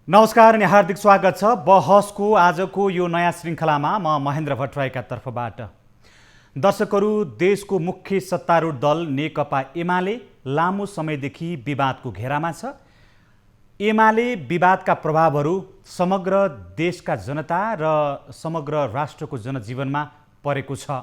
नमस्कार अनि हार्दिक स्वागत छ बहसको आजको यो नयाँ श्रृङ्खलामा म महेन्द्र भट्टराईका तर्फबाट। दर्शकहरू, देशको मुख्य सत्तारूढ दल नेकपा एमाले लामो समयदेखि विवादको घेरामा छ। एमाले विवादका प्रभावहरू समग्र देशका जनता र समग्र राष्ट्रको जनजीवनमा परेको छ।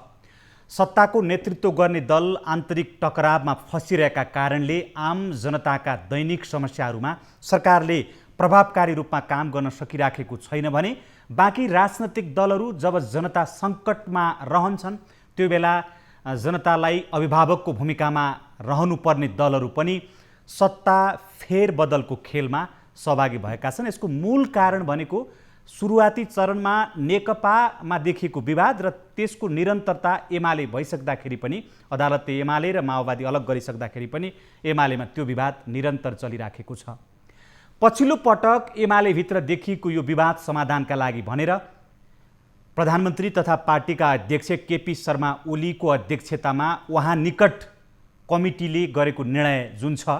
सत्ताको नेतृत्व गर्ने दल आन्तरिक टकरावमा फसिरहेका कारणले आम जनताका दैनिक समस्याहरूमा सरकारले प्रभावकारी रूपमा काम गर्न सकिराखेको छैन भने बाँकी राजनैतिक दलहरू जब जनता सङ्कटमा रहन्छन् त्यो बेला जनतालाई अभिभावकको भूमिकामा रहनुपर्ने दलहरू पनि सत्ता फेरबदलको खेलमा सहभागी भएका छन्। यसको मूल कारण भनेको सुरुवाती चरणमा नेकपामा देखिएको विवाद र त्यसको निरन्तरता एमाले भइसक्दाखेरि पनि, अदालतले एमाले र माओवादी अलग गरिसक्दाखेरि पनि एमालेमा त्यो विवाद निरन्तर चलिराखेको छ। पछिल्लो पटक एमाले भित्र देखिएको यो विवाद समाधानका लागि भनेर प्रधानमन्त्री तथा पार्टीका अध्यक्ष केपी शर्मा ओलीको अध्यक्षतामा उहाँ निकट कमिटीले गरेको निर्णय जुन छ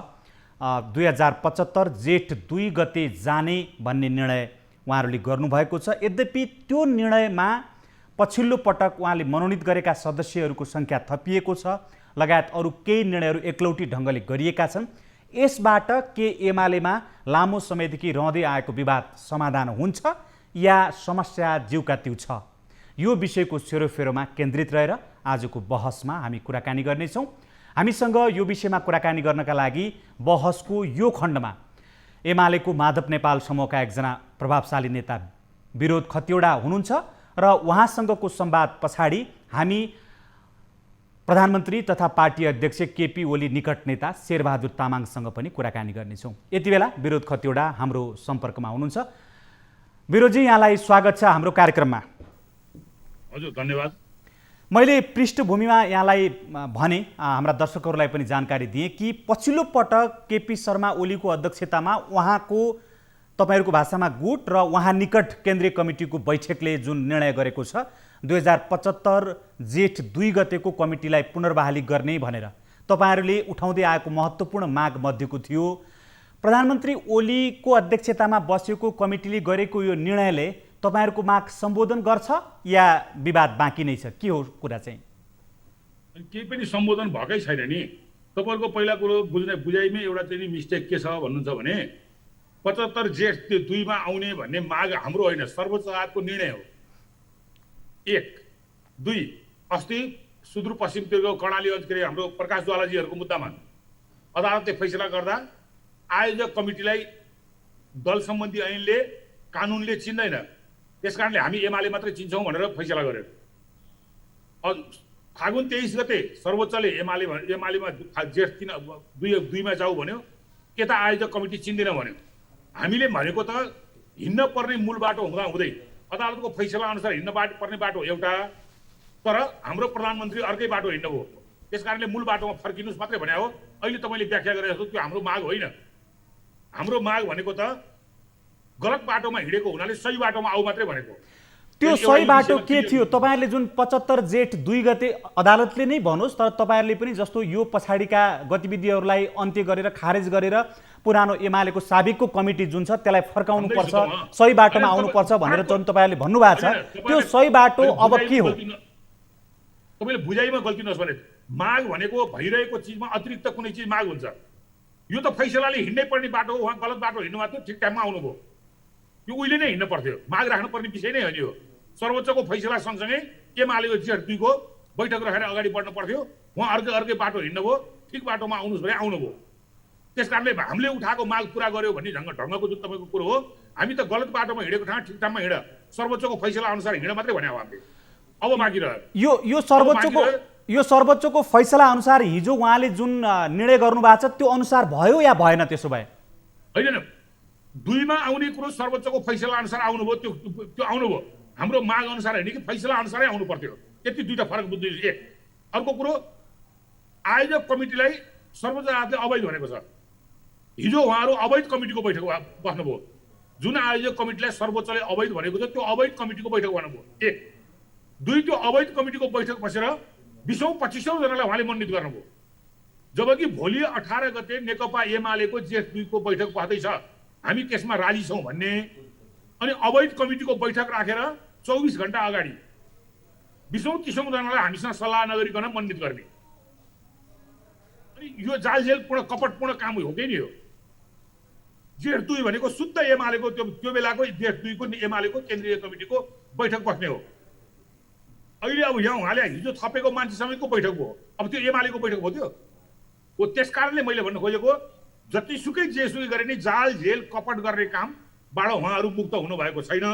2075 जेठ 2 गते जाने भन्ने निर्णय उहाँहरूले गर्नुभएको छ। यद्यपि त्यो निर्णयमा पछिल्लो पटक उहाँले मनोनित गरेका सदस्यहरूको सङ्ख्या थपिएको छ, लगायत अरू केही निर्णयहरू एकलौटी ढङ्गले गरिएका छन्। यसबाट के एमालेमा लामो समयदेखि रहँदै आएको विवाद समाधान हुन्छ या समस्या जिउका त्यउ छ? यो विषयको सेरोफेरोमा केन्द्रित रहेर आजको बहसमा हामी कुराकानी गर्नेछौँ। हामीसँग यो विषयमा कुराकानी गर्नका लागि बहसको यो खण्डमा एमालेको माधव नेपाल समूहका एकजना प्रभावशाली नेता विरोध खतिवडा हुनुहुन्छ र उहाँसँगको संवाद पछाडि हामी प्रधानमन्त्री तथा पार्टी अध्यक्ष केपी ओली निकट नेता शेरबहादुर तामाङसँग पनि कुराकानी गर्नेछौँ। यति बेला विरोध खतिवडा हाम्रो सम्पर्कमा हुनुहुन्छ। विरोधजी, यहाँलाई स्वागत छ हाम्रो कार्यक्रममा। हजुर, धन्यवाद। मैले पृष्ठभूमिमा यहाँलाई भने हाम्रा दर्शकहरूलाई पनि जानकारी दिएँ कि पछिल्लो पटक केपी शर्मा ओलीको अध्यक्षतामा उहाँको तपाईँहरूको भाषामा गुट र उहाँ निकट केन्द्रीय कमिटीको बैठकले जुन निर्णय गरेको छ 2075 जेठ 2 गतेको कमिटीलाई पुनर्बहाली गर्ने भनेर तपाईँहरूले उठाउँदै आएको महत्त्वपूर्ण माग मध्येको थियो। प्रधानमन्त्री ओलीको अध्यक्षतामा बसेको कमिटीले गरेको यो निर्णयले तपाईँहरूको माग सम्बोधन गर्छ या विवाद बाँकी नै छ? के हो कुरा चाहिँ? केही पनि सम्बोधन भएकै छैन नि। तपाईँहरूको पहिला कुरो बुझाइमै एउटा चाहिँ मिस्टेक के छ भन्नुहुन्छ भने 75 जेठ 2 मा आउने भन्ने माग हाम्रो होइन, सर्वोच्च अदालतको निर्णय हो। 1 2 अस्ति सुदूरपश्चिमतिरको कर्णाली के हाम्रो प्रकाश ज्वालाजीहरूको मुद्दामा अदालतले फैसला गर्दा आयोजक कमिटीलाई दल सम्बन्धी ऐनले कानुनले चिन्दैन, त्यसकारणले हामी एमाले मात्रै चिन्छौँ भनेर फैसला गर्यो। फागुन 23 गते सर्वोच्चले एमालेमा जेठ 2 मा जाऊ भन्यो, यता आयोजक कमिटी चिन्दैन भन्यो। हामीले भनेको त हिँड्न पर्ने मूल बाटो हुँदा हुँदै अदालतको फैसला अनुसार हिँड्न पर्ने बाटो एउटा, तर हाम्रो प्रधानमन्त्री अर्कै बाटो हिँड्नुभयो। त्यसकारणले मूल बाटोमा फर्किनुहोस् मात्रै भने हो। अहिले तपाईँले व्याख्या गरे जस्तो त्यो हाम्रो माग होइन। हाम्रो माग भनेको त गलत बाटोमा हिँडेको हुनाले सही बाटोमा आऊ मात्रै भनेको। त्यो सही बाटो के थियो? तपाईँहरूले जुन 75 जेठ 2 गते अदालतले नै भन्नुहोस्, तर तपाईँहरूले पनि जस्तो यो पछाडिका गतिविधिहरूलाई अन्त्य गरेर खारेज गरेर पुरानो एमालेको साबिकको कमिटी जुन छ त्यसलाई फर्काउनु पर्छ, सही बाटोमा आउनुपर्छ भनेर जुन तपाईँहरूले भन्नुभएको छ, त्यो सही बाटो अब के हो? तपाईँले बुझाइमा गल्ती नहोस् भने माग भनेको भइरहेको चिजमा अतिरिक्त कुनै चिज माग हुन्छ। यो त फैसलाले हिँड्नै पर्ने बाटो हो, उहाँ गलत बाटो हिँड्नु भएको थियो, ठिक टाइममा आउनुभयो। यो उहिले नै हिँड्नु पर्थ्यो, माग राख्नुपर्ने विषय नै होइन। यो सर्वोच्चको फैसला सँगसँगै एमालेको जेठ 2 को बैठक राखेर अगाडि बढ्नु पर्थ्यो। उहाँ अर्कै बाटो हिँड्नुभयो, ठिक बाटोमा आउनुहोस् भने आउनुभयो। त्यसकारणले हामीले उठाएको माग पुरा गर्यो भन्ने ढङ्गको जुन तपाईँको कुरो हो, हामी त गलत बाटोमा हिँडेको ठाउँ ठिक ठाउँमा हिँड, सर्वोच्चको फैसला अनुसार हिँड मात्रै भने हो हामीले। अब बाँकी रह्यो यो सर्वोच्चको फैसला अनुसार हिजो उहाँले जुन निर्णय गर्नुभएको छ त्यो अनुसार भयो या भएन? त्यसो भए होइन, 2 मा आउने कुरो सर्वोच्चको फैसला अनुसार आउनुभयो, त्यो आउनुभयो। हाम्रो माग अनुसार होइन कि फैसला अनुसारै आउनु पर्थ्यो। यति दुईटा फरक बुझ्दैछु। एक अर्को कुरो, आयोजक कमिटीलाई सर्वोच्च अदालतले अवैध भनेको छ। हिजो उहाँहरू अवैध कमिटीको बैठक बस्नुभयो। जुन आयोजक कमिटीलाई सर्वोच्चले अवैध भनेको छ त्यो अवैध कमिटीको बैठक बस्नुभयो। 1 2 त्यो अवैध कमिटीको बैठक बसेर 20-25 जनालाई उहाँले मनोनित गर्नुभयो। जबकि भोलि 18 गते नेकपा एमालेको जेठ 2 को बैठक बस्दैछ। हामी त्यसमा राजी छौँ भन्ने, अनि अवैध कमिटीको बैठक राखेर 24 घण्टा अगाडि 20औं-30औं जनालाई हामीसँग सल्लाह नगरिकन मनोनित गर्ने। अनि यो जालझेलपूर्ण कपटपूर्ण काम हो कि नि हो। जेठ 2 भनेको शुद्ध एमालेको त्यो बेलाको जेठ 2 को एमालेको केन्द्रीय कमिटीको बैठक बस्ने हो। अहिले अब यहाँ उहाँले हिजो थपेको मान्छे समेतको बैठक हो, अब त्यो एमालेको बैठक हो त्यो हो। त्यस कारणले मैले भन्न खोजेको जतिसुकै जेसुकै गरे नि जाल झेल कपट गर्ने कामबाट उहाँहरू मुक्त हुनुभएको छैन।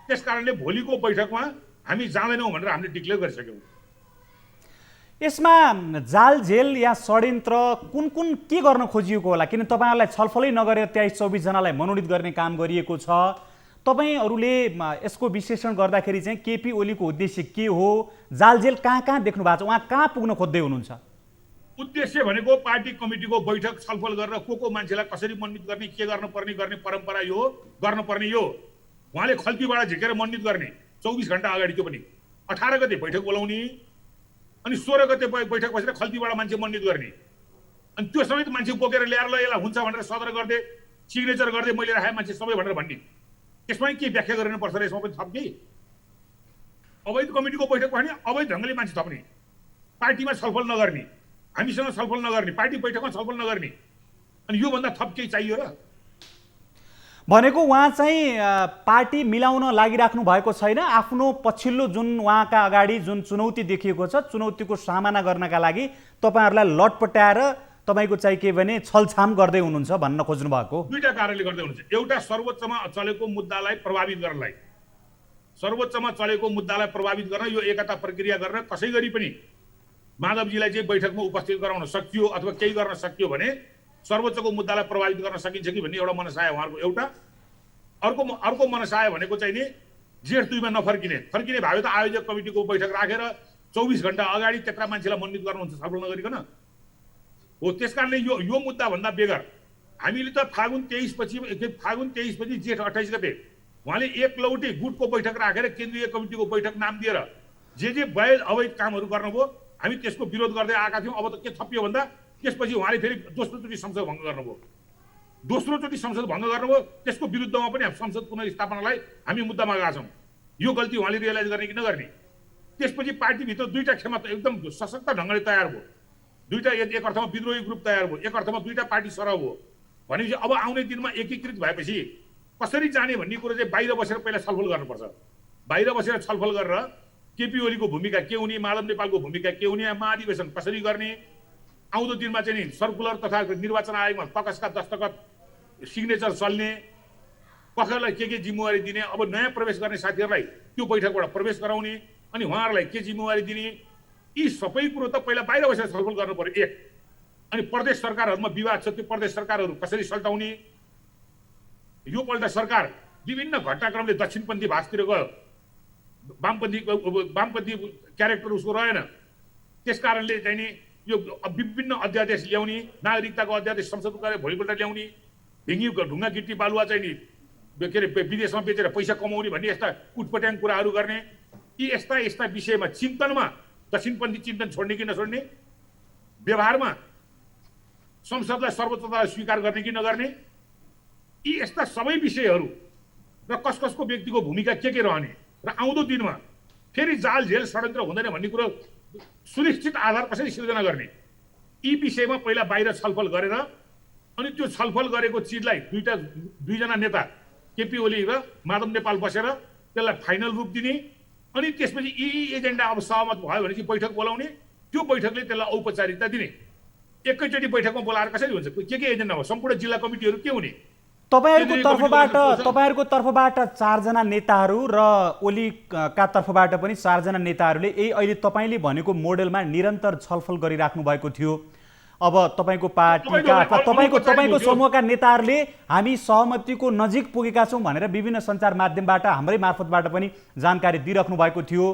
त्यस कारणले भोलिको बैठकमा हामी जाँदैनौँ भनेर हामीले डिक्लेयर गरिसक्यौँ। यसमा जाल झेल या षड्यन्त्र कुन कुन के गर्न खोजिएको होला? किन तपाईँहरूलाई छलफलै नगरेर 23-24 जनालाई मनोनित गर्ने काम गरिएको छ? तपाईँहरूले यसको विश्लेषण गर्दाखेरि चाहिँ केपी ओलीको उद्देश्य के हो? जालझेल कहाँ कहाँ देख्नु भएको छ? उहाँ कहाँ पुग्न खोज्दै हुनुहुन्छ? उद्देश्य भनेको पार्टी कमिटीको बैठक छलफल गरेर को मान्छेलाई कसरी मनोनित गर्ने, के गर्ने परम्परा यो हो, गर्नुपर्ने यो। उहाँले खल्तीबाट झिकेर मनोनित गर्ने 24 घण्टा अगाडि, त्यो पनि 18 गते बैठक बोलाउने अनि 16 गते बैठक बसेर खल्तीबाट मान्छे मनोनित गर्ने, अनि त्यो समेत मान्छे बोकेर ल्याएर ल यसलाई हुन्छ भनेर सदर गर्दै सिग्नेचर गर्दै मैले राखेँ मान्छे सबै भनेर भन्ने। त्यसमा के व्याख्या गरिनुपर्छ र यसमा पनि थप केही? अवैध कमिटीको बैठक भने अवैध ढङ्गले मान्छे थप्ने, पार्टीमा छलफल नगर्ने, हामीसँग छलफल नगर्ने, पार्टी बैठकमा छलफल नगर्ने, अनि योभन्दा थप केही चाहियो र? भनेको उहाँ चाहिँ पार्टी मिलाउन लागिराख्नु भएको छैन। आफ्नो पछिल्लो जुन उहाँका अगाडि जुन चुनौती देखिएको छ, चुनौतीको सामना गर्नका लागि तपाईँहरूलाई लटपटाएर तपाईँको चाहिँ के भने छलछाम गर्दै हुनुहुन्छ भन्न खोज्नु भएको? दुईटा कारणले गर्दै हुनुहुन्छ। एउटा सर्वोच्चमा चलेको मुद्दालाई प्रभावित गर्नलाई, सर्वोच्चमा चलेको मुद्दालाई प्रभावित गर्न यो एकता प्रक्रिया गरेर कसै गरी पनि माधवजीलाई चाहिँ बैठकमा उपस्थित गराउन सकियो अथवा केही गर्न सकियो भने सर्वोच्चको मुद्दालाई प्रभावित गर्न सकिन्छ कि भन्ने एउटा मनसाय उहाँहरूको एउटा। अर्को मनसाय भनेको चाहिँ नि जेठ 2 मा नफर्किने, फर्किने भए त आयोजक कमिटीको बैठक राखेर 24 घण्टा अगाडि त्यत्रा मान्छेलाई मनोनित गर्नुहुन्छ छलफल नगरिकन हो। त्यसकारणले यो मुद्दा भन्दा बेगर हामीले त फागुन 23 पछि जेठ 28 गते उहाँले एकलौटी गुटको बैठक राखेर केन्द्रीय कमिटीको बैठक नाम दिएर जे वैध अवैध कामहरू गर्नुभयो हामी त्यसको विरोध गर्दै आएका थियौँ। अब त के थपियो भन्दा त्यसपछि उहाँले फेरि दोस्रोचोटि संसद भङ्ग गर्नुभयो, त्यसको विरुद्धमा पनि संसद पुनर्स्थापनालाई हामी मुद्दामा गएका छौँ। यो गल्ती उहाँले रियलाइज गर्ने कि नगर्ने? त्यसपछि पार्टीभित्र दुईटा क्षमता एकदम सशक्त ढङ्गले तयार भयो, दुईटा एक अर्थमा विद्रोही ग्रुप तयार भयो, एक अर्थमा दुईटा पार्टी सरह भयो। भनेपछि अब आउने दिनमा एकीकृत भएपछि कसरी जाने भन्ने कुरो चाहिँ बाहिर बसेर पहिला छलफल गर्नुपर्छ। बाहिर बसेर छलफल गरेर केपी ओलीको भूमिका के हुने, माधव नेपालको भूमिका के हुने, महाधिवेशन कसरी गर्ने, आउँदो दिनमा चाहिँ नि सर्कुलर तथा निर्वाचन आयोगमा तकसका दस्तखत सिग्नेचर चल्ने, कसैलाई के जिम्मेवारी दिने, अब नयाँ प्रवेश गर्ने साथीहरूलाई त्यो बैठकबाट प्रवेश गराउने अनि उहाँहरूलाई के जिम्मेवारी दिने, यी सबै कुरो त पहिला बाहिर बसेर छलफल गर्नु पर्यो। एक, अनि प्रदेश सरकारहरूमा विवाद छ, त्यो प्रदेश सरकारहरू कसरी सल्टाउने। योपल्ट सरकार विभिन्न घटनाक्रमले दक्षिणपन्थी भाषतिर गयो, वामपन्थी क्यारेक्टर उसको रहेन। त्यस कारणले चाहिँ नि यो विभिन्न अध्यादेश ल्याउने, नागरिकताको अध्यादेश संसद गरेर भोलिपल्ट ल्याउने, ढुङ्गा गिट्टी बालुवा चाहिँ नि के अरे विदेशमा बेचेर पैसा कमाउने भन्ने यस्ता उटपट्याङ कुराहरू गर्ने, यी यस्ता विषयमा चिन्तनमा दक्षिणपन्थी चिन्तन छोड्ने कि नछोड्ने, व्यवहारमा संसदलाई सर्वोच्चतालाई स्वीकार गर्ने कि नगर्ने, यी यस्ता सबै विषयहरू र कसको व्यक्तिको भूमिका के रहने र आउँदो दिनमा फेरि जाल झेल षड्यन्त्र हुँदैन भन्ने कुरो सुनिश्चित आधार कसरी सिर्जना गर्ने, यी विषयमा पहिला बाहिर छलफल गरेर अनि त्यो छलफल गरेको चिजलाई दुईजना नेता केपी ओली र माधव नेपाल बसेर त्यसलाई फाइनल रूप दिने, अनि त्यसपछि यी एजेन्डा अब सहमत भयो भने चाहिँ बैठक बोलाउने, त्यो बैठकले त्यसलाई औपचारिकता दिने। एकैचोटि बैठकमा बोलाएर कसरी हुन्छ? के एजेन्डा हो? सम्पूर्ण जिल्ला कमिटीहरू के हुने? तपाईहरूको तर्फबाट 4 जना नेताहरू र ओलीका तर्फबाट पनि 4 जना नेताहरूले यही अहिले तपाईँले भनेको मोडेलमा निरन्तर छलफल गरिराख्नु भएको थियो। अब तपाईँको पार्टीका अथवा तपाईँको समूहका नेताहरूले हामी सहमतिको नजिक पुगेका छौँ भनेर विभिन्न सञ्चार माध्यमबाट हाम्रै मार्फतबाट पनि जानकारी दिइराख्नु भएको थियो।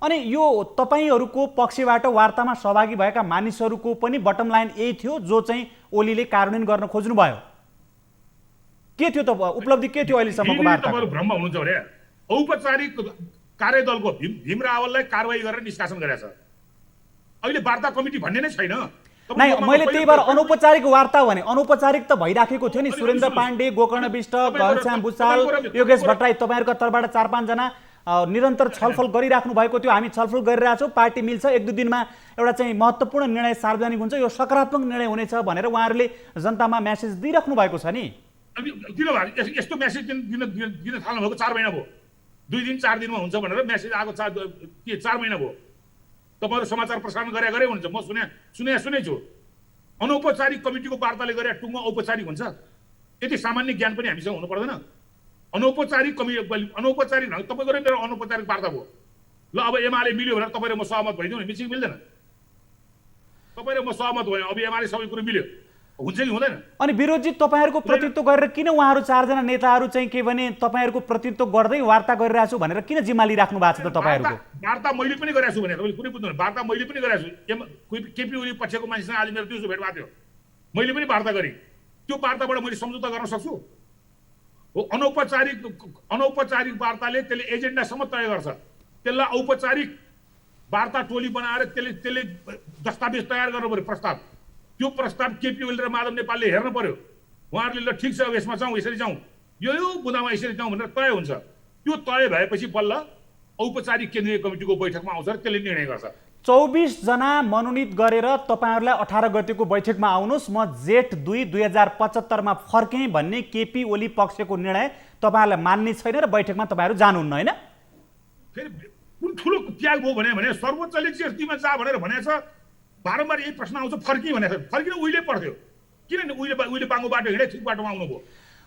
अनि यो तपाईँहरूको पक्षबाट वार्तामा सहभागी भएका मानिसहरूको पनि बटम लाइन यही थियो जो चाहिँ ओलीले कार्यान्वयन गर्न खोज्नुभयो। के थियो त उपलब्धि के थियो अहिलेसम्मको वार्ता? तपाईहरु भ्रममा हुनुहुन्छ भने औपचारिक कार्यदलको भीम रावललाई कारबाही गरेर निष्कासन गरेछ। अहिले वार्ता कमिटी भन्ने नै छैन। नै मैले त्यही भएर अनौपचारिक वार्ता भने अनौपचारिक त भइराखेको थियो नि। सुरेन्द्र पाण्डे, गोकर्ण विष्ट, घनश्याम भुसाल, योगेश भट्टराई तपाईँहरूको तर्फबाट 4-5 जना निरन्तर छलफल गरिराख्नु भएको थियो। हामी छलफल गरिरहेछौँ, पार्टी मिल्छ, 1-2 दिनमा एउटा चाहिँ महत्त्वपूर्ण निर्णय सार्वजनिक हुन्छ, यो सकारात्मक निर्णय हुनेछ भनेर उहाँहरूले जनतामा मेसेज दिइराख्नु भएको छ नि। यस्तो मेसेज दिन थाल्नु भएको 4 महिना भयो। 2 दिन 4 दिनमा हुन्छ भनेर मेसेज आएको 4 महिना भयो। तपाईँहरू समाचार प्रसारण गरे हुन्छ, म सुने छु। अनौपचारिक कमिटीको वार्ताले गरे टुङ्गो औपचारिक हुन्छ? यति सामान्य ज्ञान पनि हामीसँग हुनु पर्दैन? अनौपचारिक अनौपचारिक तपाईँको र मेरो अनौपचारिक वार्ता भयो। ल अब एमाले मिल्यो भनेर तपाईँ र म सहमत भइदिउँ नि, मिल्छ कि मिल्दैन? तपाईँ र म सहमत भयो, अब एमाले सबै कुरो मिल्यो, हुन्छ कि हुँदैन? अनि विरोधी तपाईँहरूको प्रतिनिधित्व गरेर किन उहाँहरू 4 जना नेताहरू चाहिँ के भने तपाईँहरूको प्रतिनिधित्व गर्दै वार्ता गरिरहेको छु भनेर किन जिम्मा लिइराख्नु भएको छ त तपाईँहरूको? वार्ता मैले पनि गरेको छु भने तपाईँले कुनै बुझ्नु, वार्ता मैले पनि गरेको छु। केपी ओली पक्षको मान्छेसँग आज मेरो दिउँसो भेट भएको थियो, मैले पनि वार्ता गरेँ। त्यो वार्ताबाट मैले सम्झौता गर्न सक्छु? हो, अनौपचारिक वार्ताले त्यसले एजेन्डासम्म तय गर्छ। त्यसलाई औपचारिक वार्ता टोली बनाएर त्यसले दस्तावेज तयार गर्नु पर्यो, प्रस्ताव। त्यो प्रस्ताव केपी ओली र माधव नेपालले हेर्नु पर्यो। उहाँहरूले ल ठिक छ, अब यसमा जाउँ, यसरी जाउँ, यो बुँदामा यसरी जाउँ भनेर तय हुन्छ। त्यो तय भएपछि बल्ल औपचारिक केन्द्रीय कमिटीको बैठकमा आउँछ र त्यसले निर्णय गर्छ। 24 जना मनोनित गरेर तपाईँहरूलाई 18 गतेको बैठकमा आउनुहोस्, म जेठ 2 2075 मा फर्केँ भन्ने केपी ओली पक्षको निर्णय तपाईँहरूलाई मान्ने छैन र बैठकमा तपाईँहरू जानुहुन्न, होइन? फेरि कुन ठुलो त्याग भयो भने सर्वोच्चले जेठ 2 मा जा भनेर भनेछ। बारम्बार यही प्रश्न आउँछ, फर्की भनेछ। फर्किन उहिले पर्थ्यो, किन उहिले बाङ्गो बाटो हिँडे ठिक बाटोमा आउनुभयो?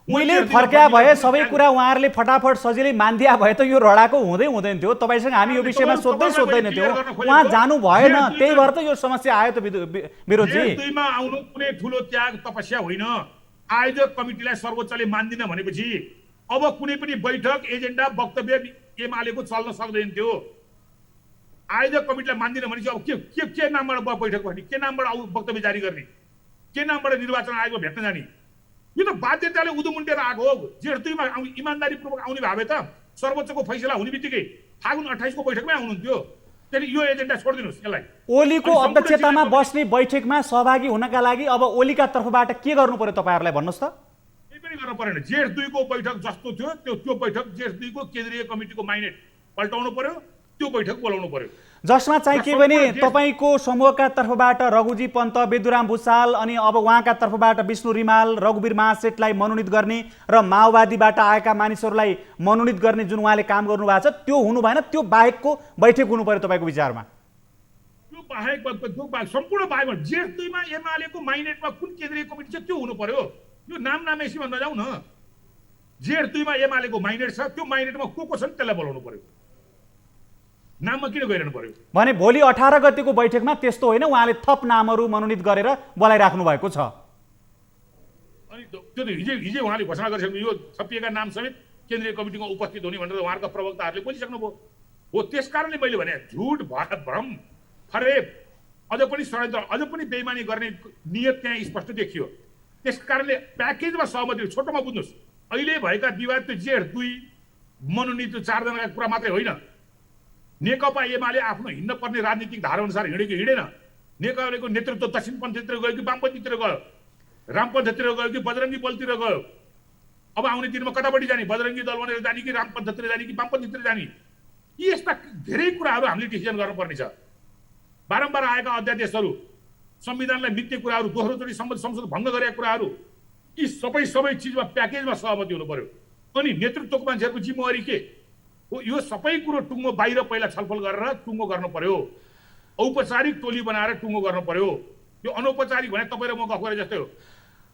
उहिले फर्क्या भए सबै कुरा उहाँहरूले फटाफट सजिलै मान्दिया भए त यो रडाको हुँदैन थियो। तपाईँसँग हामी यो विषयमा सोध्दैन थियो, उहाँ जानु भएन, त्यही भएर त यो समस्या आयो त विरोधजी। 2 मा आउनु कुनै ठुलो त्याग तपस्या होइन। आयोजक कमिटीलाई सर्वोच्चले मान्दिन भनेपछि अब कुनै पनि बैठक एजेन्डा वक्तव्य एमालेको चल्न सक्दैन थियो। आयोजक कमिटीलाई मान्दिन भनेपछि अब के नामबाट बैठक गर्ने, के नामबाट वक्तव्य जारी गर्ने, के नामबाट निर्वाचन आयोगमा भेट्न जाने? यो त बाध्यताले उदुमुन्टेर आएको हो। जेठ 2 मा इमान्दारीपूर्वक आउने भए त सर्वोच्चको फैसला हुने बित्तिकै फागुन 28 को बैठकमै आउनुहुन्थ्यो। त्यसले यो एजेन्डा छोडिदिनुहोस् यसलाई। ओलीको अध्यक्षतामा बस्ने बैठकमा सहभागी हुनका लागि अब ओलीका तर्फबाट के गर्नु पर्यो तपाईँहरूलाई भन्नुहोस् त? केही पनि गर्नु परेन। जेठ 2 को बैठक जस्तो थियो त्यो बैठक जेठ 2 को केन्द्रीय कमिटीको माइनेट पल्टाउनु पर्यो, त्यो बैठक बोलाउनु पर्यो। जसमा चाहिँ के भने तपाईँको समूहका तर्फबाट रघुजी पन्त, बेदुराम भुसाल अनि अब उहाँका तर्फबाट विष्णु रिमाल, रघुवीर महासेठलाई मनोनित गर्ने र माओवादीबाट आएका मानिसहरूलाई मनोनित गर्ने जुन उहाँले काम गर्नुभएको छ त्यो हुनु भएन। त्यो बाहेकको बैठक हुनु पर्यो तपाईँको विचारमा? त्यो बाहेक सम्पूर्ण बाहेक जेठ 2 मा एमालेको माइनेटमा कुन केन्द्रीय कमिटी छ त्यो हुनु पर्यो। यो नामेसीमा नजाउँ न। जेठ 2 मा एमालेको माइनेट छ, त्यो माइनेटमा को छन् त्यसलाई बोलाउनु पर्यो, नाममा किन गइरहनु पर्यो? भने भोलि 18 गतेको बैठकमा त्यस्तो होइन, उहाँले थप नामहरू मनोनित गरेर बोलाइराख्नु भएको छ। अनि त्यो त हिजै उहाँले घोषणा गरिसक्नु, यो छपिएका नाम समेत केन्द्रीय कमिटीमा उपस्थित हुने भनेर उहाँका प्रवक्ताहरूले बोलिसक्नुभयो हो। त्यसकारणले मैले भने झुट, भ्रम, फरेब, अझ पनि षड्यन्त्र, अझ पनि बेइमानी गर्ने नियत त्यहाँ स्पष्ट देखियो। त्यसकारणले प्याकेजमा सहमति, छोटोमा बुझ्नुहोस्, अहिले भएका विवाद त्यो जेठ 2 मनोनित 4 जनाका कुरा मात्रै होइन। नेकपा एमाले आफ्नो हिँड्न पर्ने राजनीतिक धारा अनुसार हिँडेको हिँडेन। नेकपाको नेतृत्व दक्षिणपन्थीतिर गयो कि वामपन्थीतिर गयो, रामपन्थीतिर गयो कि बजरङ्गी बलतिर गयो? अब आउने दिनमा कतापट्टि जाने, बजरङ्गी दल भनेर जाने कि रामपन्थीतिर जाने कि वामपन्थीतिर जाने? यी यस्ता धेरै कुराहरू हामीले डिसिजन गर्नुपर्ने छ। बारम्बार आएका अध्यादेशहरू, संविधानलाई मिल्ने कुराहरू, दोहोरोचोटि संसद भङ्ग गरेका कुराहरू, यी सबै चिजमा प्याकेजमा सहमति हुनु पर्यो। अनि नेतृत्वको मान्छेहरूको जिम्मेवारी के हो? यो सबै कुरो टुङ्गो बाहिर पहिला छलफल गरेर टुङ्गो गर्नु पर्यो। औपचारिक टोली बनाएर टुङ्गो गर्नु पर्यो। यो अनौपचारिक भने तपाईँ र म गफ गरे जस्तै हो।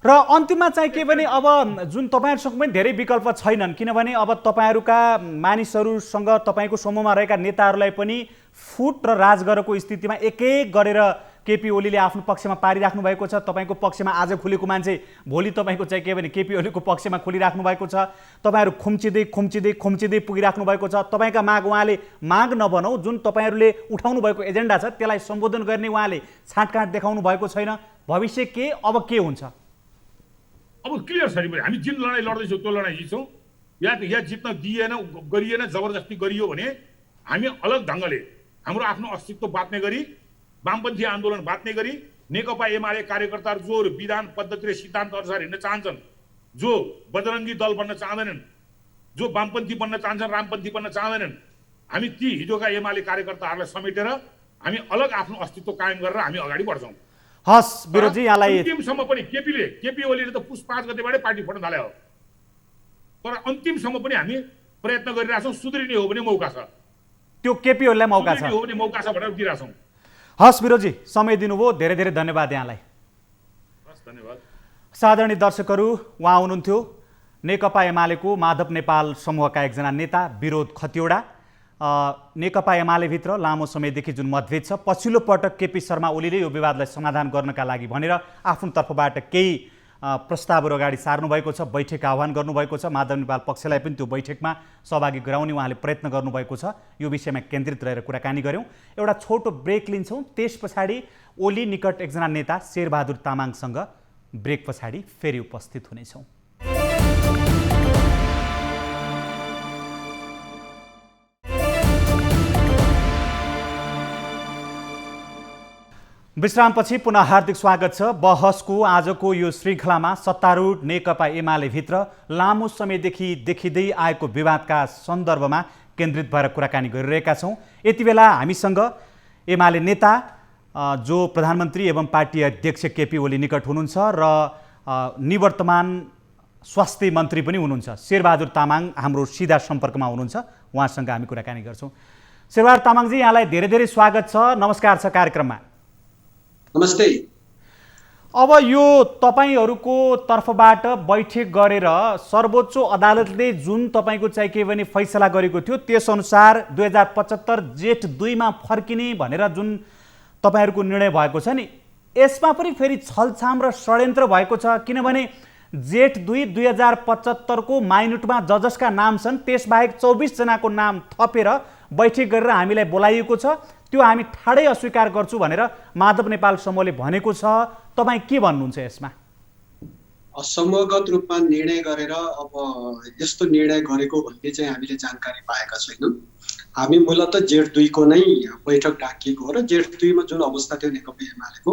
र अन्तिममा चाहिँ के भने अब जुन तपाईँहरूसँग पनि धेरै विकल्प छैनन्, किनभने अब तपाईँहरूका मानिसहरूसँग तपाईँको समूहमा रहेका नेताहरूलाई पनि फुट र राजगरको स्थितिमा एक एक गरेर केपी ओलीले आफ्नो पक्षमा पारिराख्नु भएको छ। तपाईँको पक्षमा आज खुलेको मान्छे भोलि तपाईँको चाहिँ के भने केपी ओलीको पक्षमा खुलिराख्नु भएको छ। तपाईँहरू खुम्चिँदै पुगिराख्नु भएको छ। तपाईँका माग उहाँले माग नबनाऊ, जुन तपाईँहरूले उठाउनु भएको एजेन्डा छ त्यसलाई सम्बोधन गर्ने उहाँले छाँटकाँट देखाउनु भएको छैन। भविष्य के, अब के हुन्छ? अब क्लियर छ नि, हामी जुन लडाइँ लड्दैछौँ त्यो लडाइँ जित्छौँ। या जित्न दिएन, गरिएन, जबरजस्ती गरियो भने हामी अलग ढङ्गले हाम्रो आफ्नो अस्तित्व बाँच्ने गरी, वामपन्थी आन्दोलन बाँच्ने गरी, नेकपा एमाले कार्यकर्ताहरू जो विधान पद्धति र सिद्धान्त अनुसार हिँड्न चाहन्छन्, जो बजरङ्गी दल बन्न चाहँदैनन्, जो वामपन्थी बन्न चाहन्छन्, रामपन्थी बन्न चाहँदैनन्, हामी ती हिजोका एमाले कार्यकर्ताहरूलाई समेटेर हामी अलग आफ्नो अस्तित्व कायम गरेर हामी अगाडि बढ्छौँ। हस् विरोधजी, यहाँलाई अन्तिमसम्म पनि केपी ओलीले त पुस 5 गतेबाटै पार्टी फोड्न थाले हो, तर अन्तिमसम्म पनि हामी प्रयत्न गरिरहेछौँ। सुध्रिने हो भने मौका छ, त्यो केपी ओलीलाई मौका छ, हो भने मौका छ भनेर दिइरहेछौँ। हस् विरोधजी, समय दिनुभयो, धेरै धेरै धन्यवाद यहाँलाई। हस्, धन्यवाद। साधारण दर्शकहरू, उहाँ हुनुहुन्थ्यो नेकपा एमालेको माधव नेपाल समूहका एकजना नेता विरोध खतिवडा। नेकपा एमालेभित्र लामो समयदेखि जुन मतभेद छ, पछिल्लो पटक केपी शर्मा ओलीले यो विवादलाई समाधान गर्नका लागि भनेर आफ्नो तर्फबाट केही प्रस्तावहरू अगाडि सार्नु भएको छ, बैठक आह्वान गर्नुभएको छ। माधव नेपाल पक्षलाई पनि त्यो बैठकमा सहभागी गराउने उहाँले प्रयत्न गर्नुभएको छ। यो विषयमा केन्द्रित रहेर कुराकानी गऱ्यौँ। एउटा छोटो ब्रेक लिन्छौँ, त्यस पछाडि ओली निकट एकजना नेता शेरबहादुर तामाङसँग ब्रेक पछाडि फेरि उपस्थित हुनेछौँ। विश्रामपछि पुनः हार्दिक स्वागत छ। बहसको आजको यो श्रृङ्खलामा सत्तारूढ नेकपा एमालेभित्र लामो समयदेखि देखिँदै आएको विवादका सन्दर्भमा केन्द्रित भएर कुराकानी गरिरहेका छौँ। यति बेला हामीसँग एमाले नेता जो प्रधानमन्त्री एवं पार्टी अध्यक्ष केपी ओली निकट हुनुहुन्छ र निवर्तमान स्वास्थ्य मन्त्री पनि हुनुहुन्छ शेरबहादुर तामाङ हाम्रो सिधा सम्पर्कमा हुनुहुन्छ। उहाँसँग हामी कुराकानी गर्छौँ। शेरबहादुर तामाङजी, यहाँलाई धेरै धेरै स्वागत छ, नमस्कार छ कार्यक्रममा। नमस्ते। अब यो तपाईहरूको तर्फबाट बैठक गरेर सर्वोच्च अदालतले जुन तपाईको चाहिँ के भने फैसला गरेको थियो त्यसअनुसार 2075 जेठ 2 मा फर्किने भनेर जुन तपाईहरूको निर्णय भएको छ नि, यसमा पनि फेरि छलछाम र षड्यन्त्र भएको छ। किनभने जेठ 2 2075 को माइनुटमा जजसका नाम छन्, त्यसबाहेक 24 जनाको नाम थपेर बैठक गरेर हामीलाई बोलाइएको छ। त्यो हामी ठाडै अस्वीकार गर्छु भनेर माधव नेपाल समूहले भनेको छ। तपाईँ के भन्नुहुन्छ यसमा? समूहगत रूपमा निर्णय गरेर अब यस्तो निर्णय गरेको भन्ने चाहिँ हामीले जानकारी पाएका छैनौँ। हामी मूलतः जेठ 2 को नै बैठक डाकिएको हो र जेठ 2 मा जुन अवस्था थियो नेकपा एमालेको,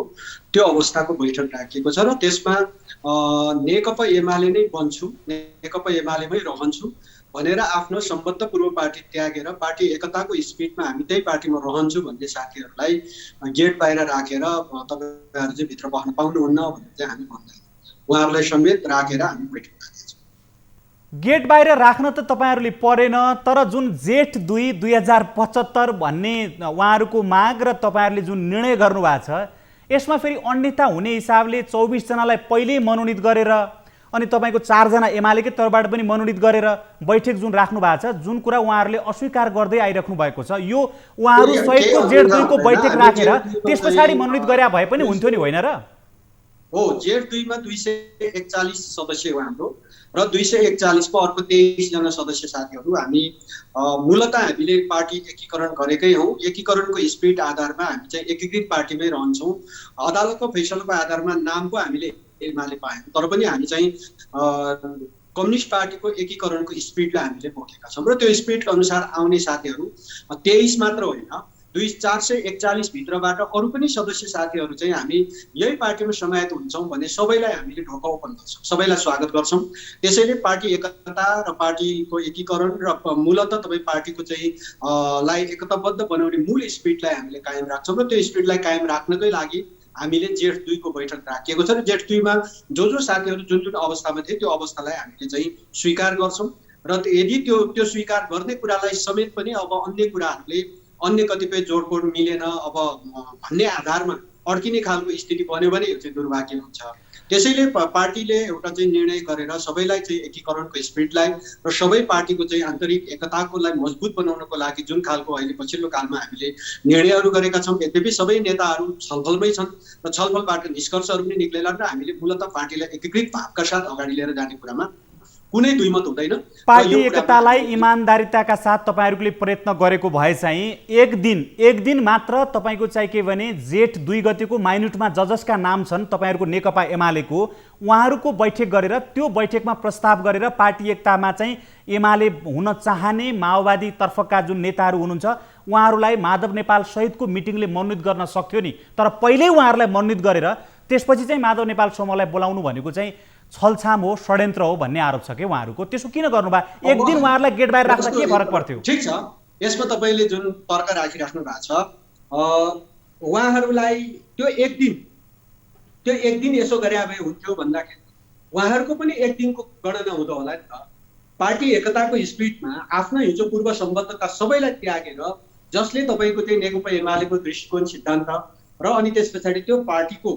त्यो अवस्थाको बैठक डाकिएको छ र त्यसमा नेकपा एमाले नै बन्छु, नेकपा एमालेमै रहन्छु भनेर आफ्नो सम्बद्ध पूर्व पार्टी त्यागेर पार्टी एकताको स्पिडमा हामी त्यही पार्टीमा रहन्छु भन्ने साथीहरूलाई गेट बाहिर राखेर तपाईँहरू चाहिँ भित्र बस्न पाउनुहुन्न भनेर चाहिँ हामी भन्दैनौँ। उहाँहरूलाई समेत राखेर हामी बैठक राखेछौँ। गेट बाहिर राख्न त तपाईँहरूले परेन, तर जुन जेठ 2 2075 भन्ने उहाँहरूको माग र तपाईँहरूले जुन निर्णय गर्नुभएको छ, यसमा फेरि अन्यथा हुने हिसाबले 24 जनालाई पहिल्यै मनोनित गरेर अनि तपाईँको 4 जना एमालेकै तर्फबाट पनि मनोनित गरेर बैठक जुन राख्नु भएको छ, जुन कुरा उहाँहरूले अस्वीकार गर्दै आइराख्नु भएको छ, यो उहाँहरू सहितको जेठ 2 को बैठक राखेर त्यस पछाडि मनोनित गरे भए पनि हुन्थ्यो नि, होइन र? हो, जेठ 2 मा 241 सदस्य हो हाम्रो र 241 को अर्को 23 जना सदस्य साथीहरू हामी मूलतः हामीले पार्टी एकीकरण गरेकै हौँ। एकीकरणको स्पिरिट आधारमा हामी चाहिँ एकीकृत पार्टीमै रहन्छौँ। अदालतको फैसलाको आधारमा नामको हामीले एमाले पायौँ, तर पनि हामी चाहिँ कम्युनिस्ट पार्टीको एकीकरणको स्पिरिटलाई हामीले बोकेका छौँ र त्यो स्पिरिट अनुसार आउने साथीहरू 23 मात्र होइन, 441 भित्रबाट अरू पनि सदस्य साथीहरू चाहिँ हामी यही पार्टीमा समाहित हुन्छौँ भने सबैलाई हामीले ढोका ओपन गर्छौँ, सबैलाई स्वागत गर्छौँ। त्यसैले पार्टी एकता र पार्टीको एकीकरण र मूलतः तपाईँ पार्टीको चाहिँ लाई एकताबद्ध बनाउने मूल स्पिरिटलाई हामीले कायम राख्छौँ र त्यो स्पिरिटलाई कायम राख्नकै लागि हामीले जेठ 2 को बैठक राखिएको छ र जेठ 2 मा जो साथीहरू जुन जुन अवस्थामा थिए त्यो अवस्थालाई हामीले चाहिँ स्वीकार गर्छौँ र यदि त्यो स्वीकार गर्ने कुरालाई समेत पनि अब अन्य कुराहरूले अन्य कतिपय जोडतोड मिलेन अब भन्ने आधारमा अड्किने खालको स्थिति बन्यो भने यो चाहिँ दुर्भाग्य हुन्छ। त्यसैले पार्टीले एउटा चाहिँ निर्णय गरेर सबैलाई चाहिँ एकीकरणको स्पिरिटलाई र सबै पार्टीको चाहिँ आन्तरिक एकताकोलाई मजबुत बनाउनको लागि जुन खालको अहिले पछिल्लो कालमा हामीले निर्णयहरू गरेका छौँ, यद्यपि सबै नेताहरू छलफलमै छन् र छलफलबाट निष्कर्षहरू पनि निक्लेला र हामीले मूलतः पार्टीलाई एकीकृत भावका साथ अगाडि लिएर जाने कुरामा कुनै दुई मत हुँदैन। पार्टी एकतालाई इमान्दारिताका साथ तपाईँहरूले प्रयत्न गरेको भए चाहिँ एक दिन मात्र तपाईँको चाहिँ के भने जेठ 2 गतेको माइनुटमा जजसका नाम छन् तपाईँहरूको नेकपा एमालेको, उहाँहरूको बैठक गरेर त्यो बैठकमा प्रस्ताव गरेर पार्टी एकतामा चाहिँ एमाले हुन चाहने माओवादी तर्फका जुन नेताहरू हुनुहुन्छ उहाँहरूलाई माधव नेपाल सहितको मिटिङले मनोनित गर्न सक्थ्यो नि। तर पहिल्यै उहाँहरूलाई मनोनित गरेर त्यसपछि चाहिँ माधव नेपाल समूहलाई बोलाउनु भनेको चाहिँ छलछाम हो, षड्यन्त्र हो भन्ने आरोप छ कि उहाँहरूको। त्यसो किन गर्नुभयो? एक दिन उहाँहरूलाई गेट बाहिर राख्दा के फरक पर्थ्यो? ठिक छ, यसमा तपाईँले जुन तर्क राखिराख्नु भएको छ, उहाँहरूलाई त्यो एक दिन यसो गरे भए हुन्थ्यो भन्दाखेरि उहाँहरूको पनि एक दिनको गणना हुँदो होला नि त। पार्टी एकताको स्पिरिटमा आफ्नो हिजो पूर्व सम्बद्धता सबैलाई त्यागेर जसले तपाईँको चाहिँ नेकपा एमालेको दृष्टिकोण सिद्धान्त र अनि त्यस पछाडि त्यो पार्टीको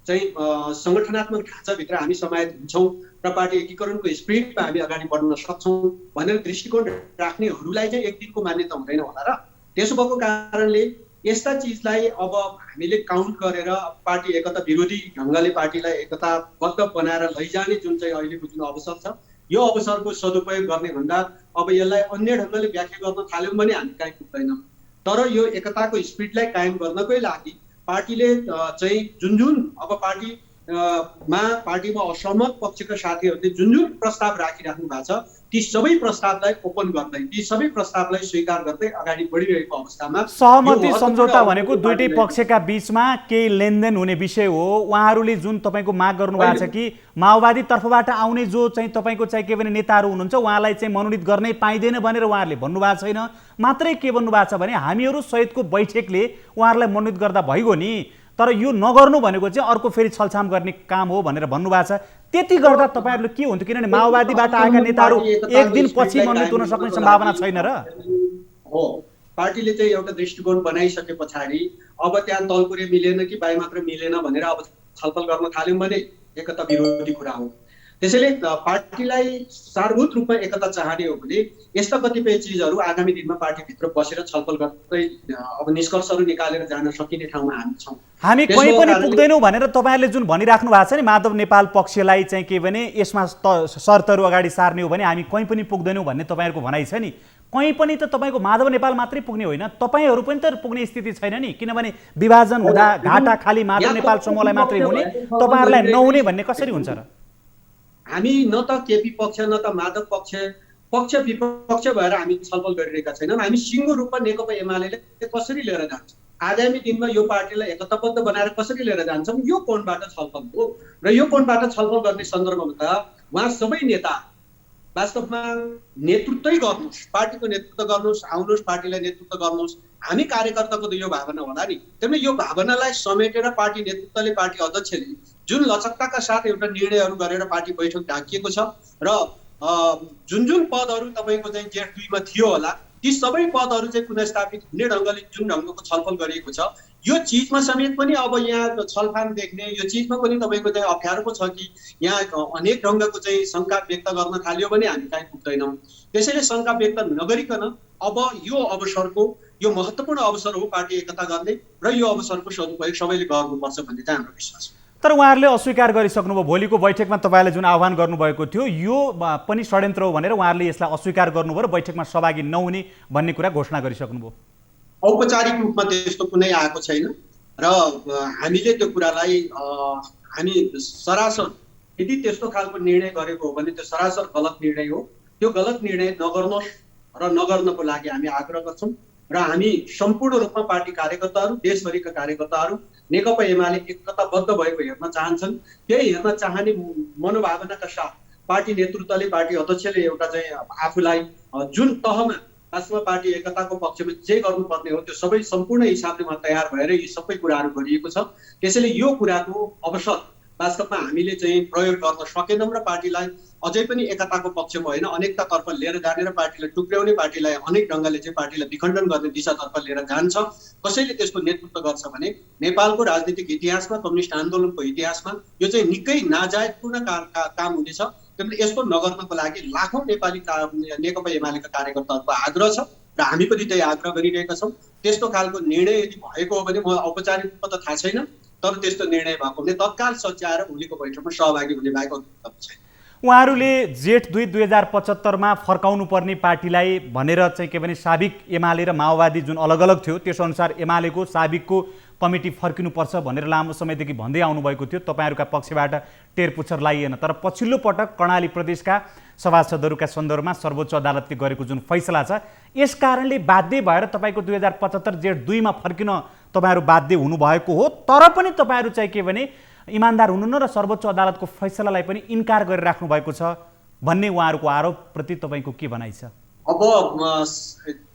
चाहिँ सङ्गठनात्मक ढाँचाभित्र हामी समाहित हुन्छौँ र पार्टी एकीकरणको स्पिरिटमा हामी अगाडि बढ्न सक्छौँ भनेर दृष्टिकोण राख्नेहरूलाई चाहिँ एक दिनको मान्यता हुँदैन होला र। त्यसो भएको कारणले यस्ता चिजलाई अब हामीले काउन्ट गरेर पार्टी एकता विरोधी ढङ्गले पार्टीलाई एकताबद्ध बनाएर लैजाने जुन चाहिँ अहिलेको जुन अवसर छ, यो अवसरको सदुपयोग गर्ने भन्दा अब यसलाई अन्य ढङ्गले व्याख्या गर्न थाल्यौँ भने हामी काहीँ पुग्दैनौँ। तर यो एकताको स्पिरिटलाई कायम गर्नकै लागि पार्टीले चाहिँ जुन अब पार्टीमा असहमत पक्षका साथीहरूले जुन प्रस्ताव राखिराख्नु भएको छ ती सबै प्रस्तावलाई ओपन गर्दै, ती सबै प्रस्तावलाई स्वीकार गर्दै अगाडि बढिरहेको अवस्थामा सहमति सम्झौता भनेको दुईटै पक्षका बीचमा केही लेनदेन हुने विषय हो। उहाँहरूले जुन तपाईँको माग गर्नुभएको छ कि माओवादी तर्फबाट आउने जो चाहिँ तपाईँको चाहिँ के भने नेताहरू हुनुहुन्छ उहाँलाई चाहिँ मनोनित गर्नै पाइँदैन भनेर उहाँहरूले भन्नुभएको छैन। मात्रै के भन्नुभएको छ भने हामीहरू सहितको बैठकले उहाँहरूलाई मनोनित गर्दा भइगयो नि, तर यो नगर्नु भनेको चाहिँ अर्को फेरि छलछाम गर्ने काम हो भनेर भन्नुभएको छ। त्यति गर्दा तपाईँहरूले के हुन्थ्यो? किनभने माओवादीबाट आएका नेताहरू एक दिन पछि मनोनित हुन सक्ने सम्भावना छैन र। हो, पार्टीले चाहिँ एउटा दृष्टिकोण बनाइसके पछाडि अब त्यहाँ तलपुरे मिलेन कि बाई मात्र मिलेन भनेर अब छलफल गर्न थाल्यौँ भने एकता विरोधी कुरा हो। त्यसैले पार्टीलाई सारभूत रूपमा एकता चाहने हो भने यस्ता कतिपय चिजहरू आगामी दिनमा पार्टीभित्र बसेर छलफल गर्दै अब निष्कर्षहरू निकालेर जान सकिने ठाउँमा हामी छौँ। हामी कहीँ पनि पुग्दैनौँ भनेर तपाईँहरूले जुन भनिराख्नु भएको छ नि माधव नेपाल पक्षलाई चाहिँ के भने यसमा शर्तहरू अगाडि सार्ने हो भने हामी कहीँ पनि पुग्दैनौँ भन्ने तपाईँहरूको भनाइ छ नि। कहीँ पनि त तपाईँको माधव नेपाल मात्रै पुग्ने होइन, तपाईँहरू पनि त पुग्ने स्थिति छैन नि। किनभने विभाजन हुँदा घाटा खाली माधव नेपाल समूहलाई मात्रै हुने, तपाईँहरूलाई नहुने भन्ने कसरी हुन्छ र? हामी न त केपी पक्ष न त माधव पक्ष विपक्ष भएर हामी छलफल गरिरहेका छैनौँ। हामी सिङ्गो रूपमा नेकपा एमालेले कसरी लिएर जान्छ, आगामी दिनमा यो पार्टीलाई एकताबद्ध बनाएर कसरी लिएर जान्छौँ, यो कोणबाट छलफल हो। र यो कोणबाट छलफल गर्ने सन्दर्भमा त उहाँ सबै नेता वास्तवमा नेतृत्वै गर्नुहोस्, पार्टीको नेतृत्व गर्नुहोस्, आउनुहोस् पार्टीलाई नेतृत्व गर्नुहोस्। हामी कार्यकर्ताको त यो भावना होला नि। त्यसले यो भावनालाई समेटेर पार्टी नेतृत्वले, पार्टी अध्यक्षले जुन लचकताका साथ एउटा निर्णयहरू गरेर पार्टी बैठक ढाकिएको छ र जुन पदहरू तपाईँको चाहिँ जेठ 2 मा थियो होला ती सबै पदहरू चाहिँ पुनर्स्थापित हुने ढङ्गले जुन ढङ्गको छलफल गरिएको छ, यो चिजमा समेत पनि अब यहाँ छलफाल देख्ने, यो चिजमा पनि तपाईँको चाहिँ अप्ठ्यारो पो छ कि यहाँ अनेक ढङ्गको चाहिँ शङ्का व्यक्त गर्न थाल्यो भने हामी काहीँ पुग्दैनौँ। त्यसैले शङ्का व्यक्त नगरिकन अब यो अवसरको, यो महत्त्वपूर्ण अवसर हो पार्टी एकता गर्ने र यो अवसरको सदुपयोग सबैले गर्नुपर्छ भन्ने चाहिँ हाम्रो विश्वास हो। तर उहाँहरूले अस्वीकार गरिसक्नुभयो। भोलिको बैठकमा तपाईँले जुन आह्वान गर्नुभएको थियो यो पनि षड्यन्त्र हो भनेर उहाँहरूले यसलाई अस्वीकार गर्नुभयो र बैठकमा सहभागी नहुने भन्ने कुरा घोषणा गरिसक्नुभयो। औपचारिक रूपमा त्यस्तो कुनै आएको छैन र हामीले त्यो कुरालाई हामी सरासर यदि त्यस्तो खालको निर्णय गरेको हो भने त्यो सरासर गलत निर्णय हो। त्यो गलत निर्णय नगर्नुहोस् र नगर्नको लागि हामी आग्रह गर्छौँ र हामी सम्पूर्ण रूपमा पार्टी कार्यकर्ताहरू, देशभरिका कार्यकर्ताहरू नेकपा एमाले एकताबद्ध भएको हेर्न चाहन्छन्। त्यही हेर्न चाहने मनोभावनाका साथ पार्टी नेतृत्वले, पार्टी अध्यक्षले एउटा चाहिँ आफूलाई जुन तहमा वास्तवमा पार्टी एकताको पक्षमा जे गर्नुपर्ने हो त्यो सबै सम्पूर्ण हिसाबले तयार भएर यी सबै कुराहरू गरिएको छ। त्यसैले यो कुराको अवसर वास्तवमा हामीले चाहिँ प्रयोग गर्न सकेनौँ र पार्टीलाई अझै पनि एकताको पक्षमा होइन अनेकतातर्फ लिएर जाने र पार्टीलाई टुक्र्याउने, पार्टीलाई अनेक ढङ्गले चाहिँ पार्टीलाई विखण्डन गर्ने दिशातर्फ लिएर जान्छ। कसैले त्यसको नेतृत्व गर्छ भने नेपालको राजनीतिक इतिहासमा, कम्युनिस्ट आन्दोलनको इतिहासमा यो चाहिँ निकै नाजायजपूर्ण काम हुनेछ। त्यसले यस्तो नगर्नको लागि लाखौँ नेपाली नेकपा एमालेका कार्यकर्ताहरूको आग्रह छ र हामी पनि त्यही आग्रह गरिरहेका छौँ। त्यस्तो खालको निर्णय यदि भएको हो भने म औपचारिक रूपमा त थाहा छैन, तर त्यस्तो निर्णय भएको भने तत्काल सच्याएर भोलिको बैठकमा सहभागी हुने बाहेक छैन। उहाँहरूले जेठ 2 2075 फर्काउनु पर्ने पार्टीलाई भनेर चाहिँ के भने साबिक एमाले र माओवादी जुन अलग अलग थियो त्यसअनुसार एमालेको साबिकको कमिटी फर्किनुपर्छ भनेर लामो समयदेखि भन्दै आउनुभएको थियो। तपाईँहरूका पक्षबाट टेरपुच्छर लगाइएन, तर पछिल्लो पटक कर्णाली प्रदेशका सभासदहरूका सन्दर्भमा सर्वोच्च अदालतले गरेको जुन फैसला छ यस कारणले बाध्य भएर तपाईँको 2075 जेठ 2 मा फर्किन तपाईँहरू बाध्य हुनुभएको हो। तर पनि तपाईँहरू चाहिँ के भने इमान्दार हुनुहुन्न र सर्वोच्च अदालतको फैसलालाई पनि इन्कार गरिराख्नु भएको छ भन्ने उहाँहरूको आरोपप्रति तपाईँको के भनाइ छ? अब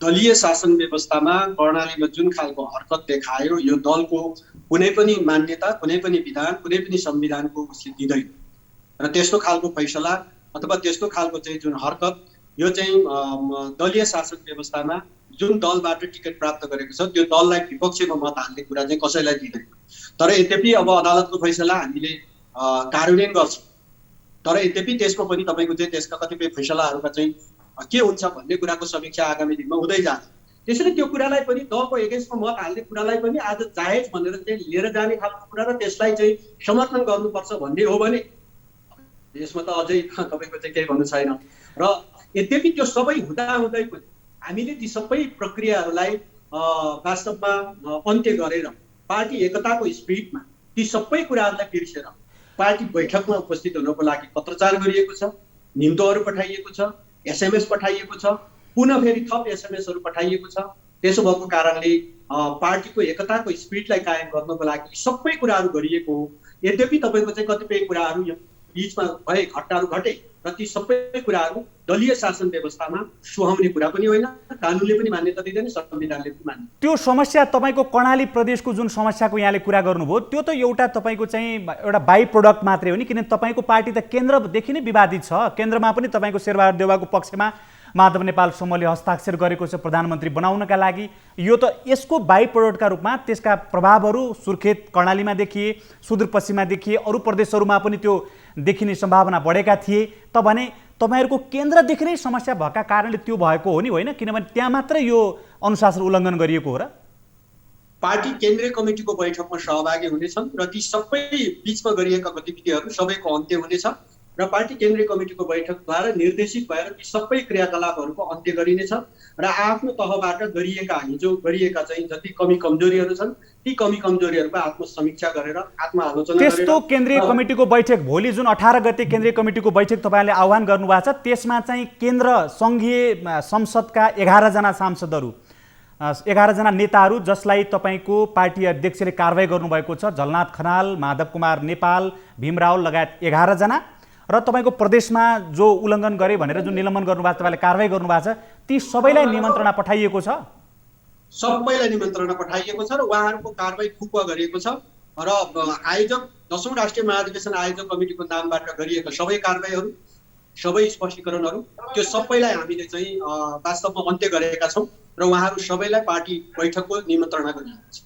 दलीय शासन व्यवस्थामा कर्णालीमा जुन खालको हरकत देखायो यो दलको कुनै पनि मान्यता, कुनै पनि विधान, कुनै पनि संविधानको उसले दिँदैन र त्यस्तो खालको फैसला अथवा त्यस्तो खालको चाहिँ जुन हरकत यो चाहिँ दलीय शासन व्यवस्थामा जुन दलबाट टिकट प्राप्त गरेको छ त्यो दललाई विपक्षमा मत हाल्ने कुरा चाहिँ कसैलाई दिँदैन। तर यद्यपि अब अदालतको फैसला हामीले कार्यान्वयन गर्छौँ, तर यद्यपि त्यसको पनि तपाईँको चाहिँ त्यसका कतिपय फैसलाहरूका चाहिँ के हुन्छ भन्ने कुराको समीक्षा आगामी दिनमा हुँदै जान्छ। त्यसैले त्यो कुरालाई पनि दलको एगेन्स्टमा मत हाल्ने कुरालाई पनि आज जायज भनेर चाहिँ लिएर जाने खालको कुरा र त्यसलाई चाहिँ समर्थन गर्नुपर्छ भन्ने हो भने यसमा त अझै तपाईँको चाहिँ केही भन्नु छैन। र यद्यपि त्यो सबै हुँदाहुँदै पनि हामीले ती सबै प्रक्रियाहरूलाई वास्तवमा अन्त्य गरेर पार्टी एकताको स्पिरिटमा ती सबै कुराहरूलाई बिर्सेर पार्टी बैठकमा उपस्थित हुनको लागि पत्रचार गरिएको छ, निम्तोहरू पठाइएको छ, एसएमएस पठाइएको छ, पुनः फेरि थप एसएमएसहरू पठाइएको छ। त्यसो भएको कारणले पार्टीको एकताको स्पिरिटलाई कायम गर्नको लागि सबै कुराहरू गरिएको हो। यद्यपि तपाईँको चाहिँ कतिपय कुराहरू बीचमा भए घटनाहरू घटे र ती सबै कुराहरू दलीय शासन व्यवस्थामा सुहाउने कुरा पनि होइन, कानुनले पनि मान्यता दिँदैन, संविधानले पनि मान्दैन। त्यो समस्या तपाईँको कर्णाली प्रदेशको जुन समस्याको यहाँले कुरा गर्नुभयो त्यो त एउटा तपाईँको चाहिँ एउटा बाई प्रोडक्ट मात्रै हो नि, किनभने तपाईँको पार्टी त केन्द्रदेखि नै विवादित छ। केन्द्रमा पनि तपाईँको शेरबहादुर देउवाको पक्षमा माधव नेपाल समूहले हस्ताक्षर गरेको छ प्रधानमन्त्री बनाउनका लागि। यो त यसको बाई प्रोडक्टका रूपमा त्यसका प्रभावहरू सुर्खेत कर्णालीमा देखिए, सुदूरपश्चिममा देखिए, अरू प्रदेशहरूमा पनि त्यो देखिने सम्भावना बढेका थिए। त भने तपाईँहरूको केन्द्रदेखि नै समस्या भएका कारणले त्यो भएको हो नि, होइन? किनभने त्यहाँ मात्रै यो अनुशासन उल्लङ्घन गरिएको हो र? पार्टी केन्द्रीय कमिटीको बैठकमा सहभागी हुनेछन् र ती सबै बिचमा गरिएका गतिविधिहरू सबैको अन्त्य हुनेछ र पार्टी केन्द्रीय कमिटीको बैठकद्वारा निर्देशित भएर ती सबै क्रियाकलापहरूको अन्त्य गरिनेछ र आफ्नो तहबाट हिजो गरिएका चाहिँ जति कमी कमजोरीहरू छन् ती कमी कमजोरीहरूको आत्मसमीक्षा गरेर आत्मआलोचना गरेर त्यस्तो केन्द्रीय कमिटीको बैठक भोलि जुन 18 गते केन्द्रीय कमिटीको बैठक तपाईँले आह्वान गर्नुभएको छ त्यसमा चाहिँ केन्द्र सङ्घीय संसदका 11 जना सांसदहरू 11 जना नेताहरू जसलाई तपाईँको पार्टी अध्यक्षले कारबाही गर्नुभएको छ, झलनाथ खनाल, माधव कुमार नेपाल, भीमराव लगायत 11 जना र तपाईँको प्रदेशमा जो उल्लङ्घन गरे भनेर जुन निलम्बन गर्नुभएको छ, तपाईँले कारबाही गर्नुभएको छ, ती सबैलाई निमन्त्रणा पठाइएको छ? सबैलाई निमन्त्रणा पठाइएको छ र उहाँहरूको कारबाही खुकुवा गरिएको छ र आयोजक 10औं राष्ट्रिय महाधिवेशन आयोजक कमिटीको नामबाट गरिएका सबै कारबाहीहरू, सबै स्पष्टीकरणहरू त्यो सबैलाई हामीले चाहिँ वास्तवमा अन्त्य गरेका छौँ र उहाँहरू सबैलाई पार्टी बैठकको निमन्त्रणा गरिएको छ।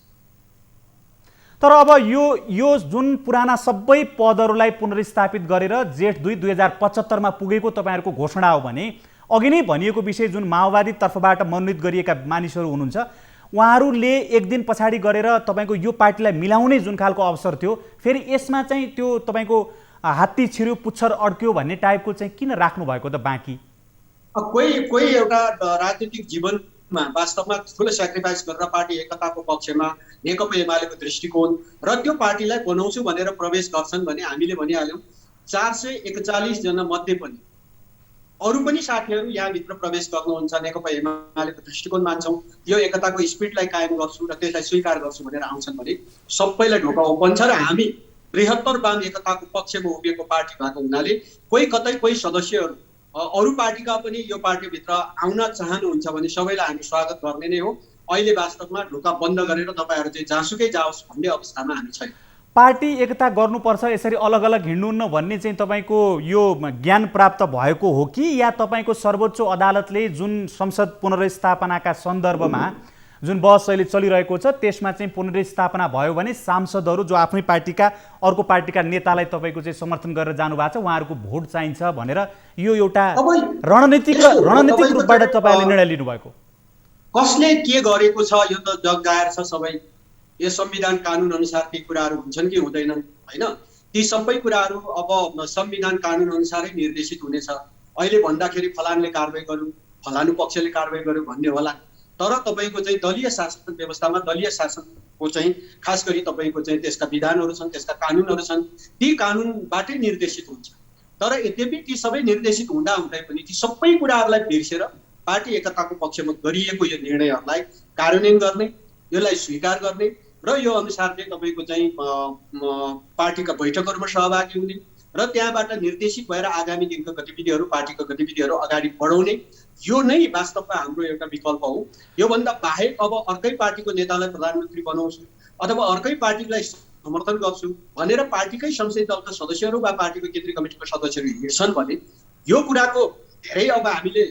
तर अब यो जुन पुराना सबै पदहरूलाई पुनर्स्थापित गरेर जेठ 2 2075 मा पुगेको तपाईँहरूको घोषणा हो भने अघि नै भनिएको विषय जुन माओवादी तर्फबाट मनोनित गरिएका मानिसहरू हुनुहुन्छ उहाँहरूले एक दिन पछाडि गरेर तपाईँको यो पार्टीलाई मिलाउने जुन खालको अवसर थियो फेरि यसमा चाहिँ त्यो तपाईँको हात्ती छिर्यो पुच्छर अड्क्यो भन्ने टाइपको चाहिँ किन राख्नु भएको त? बाँकी कोही एउटा राजनीतिक जीवनमा वास्तवमा ठुलो सेक्रिफाइस गरेर पार्टी एकताको पक्षमा नेकपा एमालेको दृष्टिकोण र त्यो पार्टीलाई बनाउँछु भनेर प्रवेश गर्छन् भने हामीले भनिहाल्यौँ 441 जना मध्ये पनि अरू पनि साथीहरू यहाँभित्र प्रवेश गर्नुहुन्छ नेकपा एमालेको दृष्टिकोण मान्छौँ, यो एकताको स्पिरिटलाई कायम गर्छु र त्यसलाई स्वीकार गर्छु भनेर आउँछन् भने सबैलाई ढोका ओपन छ र हामी बृहत्तर वाम एकताको पक्षमा उभिएको पार्टी भएको हुनाले कोही कतै कोही सदस्यहरू अरू पार्टीका पनि यो पार्टीभित्र आउन चाहनुहुन्छ भने सबैलाई हामी स्वागत गर्ने नै हो। अहिले वास्तवमा ढोका बन्द गरेर तपाईँहरू चाहिँ जहाँसुकै जाओस् भन्ने अवस्थामा हामी छैन। पार्टी एकता गर्नुपर्छ, यसरी अलग अलग हिँड्नुहुन्न भन्ने चाहिँ तपाईँको यो ज्ञान प्राप्त भएको हो कि या तपाईँको सर्वोच्च अदालतले जुन संसद पुनर्स्थापनाका सन्दर्भमा जुन बहस अहिले चलिरहेको छ त्यसमा चाहिँ पुनर्स्थापना भयो भने सांसदहरू जो आफ्नै पार्टीका अर्को पार्टीका नेतालाई तपाईँको चाहिँ समर्थन गरेर जानुभएको छ उहाँहरूको भोट चाहिन्छ भनेर यो एउटा रणनीतिक रूपबाट तपाईँले निर्णय लिनुभएको? कसले के गरेको छ यो त जग जाहेर छ सबै। यो संविधान कानुन अनुसार ती कुराहरू हुन्छन् कि हुँदैनन् होइन। ती सबै कुराहरू अब संविधान कानुन अनुसारै निर्देशित हुनेछ। अहिले भन्दाखेरि फलानले कारबाही गर्नु, फलानु पक्षले कारबाही गर्यो भन्ने होला, तर तपाईँको चाहिँ दलीय शासन व्यवस्थामा दलीय शासनको चाहिँ खास गरी तपाईँको चाहिँ त्यसका विधानहरू छन्, त्यसका कानुनहरू छन्, ती कानुनबाटै निर्देशित हुन्छ। तर यद्यपि ती सबै निर्देशित हुँदा हुँदै पनि ती सबै कुराहरूलाई बिर्सेर पार्टी एकताको पक्षमा गरिएको यो निर्णयहरूलाई कार्यान्वयन गर्ने, यसलाई स्वीकार गर्ने र यो अनुसारले तपाईँको चाहिँ पार्टीका बैठकहरूमा सहभागी हुने र त्यहाँबाट निर्देशित भएर आगामी दिनको गतिविधिहरू, पार्टीको गतिविधिहरू अगाडि बढाउने, यो नै वास्तवमा हाम्रो एउटा विकल्प हो। योभन्दा बाहेक अब अर्कै पार्टीको नेतालाई प्रधानमन्त्री बनाउँछु अथवा अर्कै पार्टीलाई समर्थन गर्छु भनेर पार्टीकै संसदीय दलका सदस्यहरू वा पार्टीको केन्द्रीय कमिटीको सदस्यहरू हिँड्छन् भने यो कुराको धेरै अब हामीले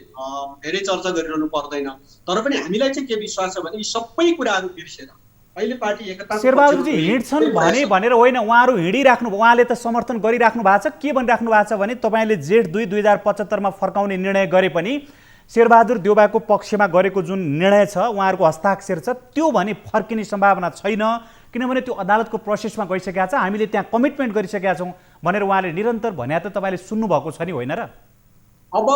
धेरै चर्चा गरिरहनु पर्दैन। तर पनि हामीलाई चाहिँ के विश्वास छ भने यी सबै कुराहरू बिर्सेर अहिले पार्टी एकता शेरबहादुरजी हिँड्छन् भनेर होइन, उहाँहरू हिँडिराख्नु, उहाँले त समर्थन गरिराख्नु भएको छ। के भनिराख्नु भएको छ भने तपाईँले जेठ 2 2075 फर्काउने निर्णय गरे पनि शेरबहादुर देउवाको पक्षमा गरेको जुन निर्णय छ, उहाँहरूको हस्ताक्षर छ, त्यो भने फर्किने सम्भावना छैन, किनभने त्यो अदालतको प्रोसेसमा गइसकेका छ, हामीले त्यहाँ कमिटमेन्ट गरिसकेका छौँ भनेर उहाँले निरन्तर भने त तपाईँले सुन्नुभएको छ नि, होइन र? अब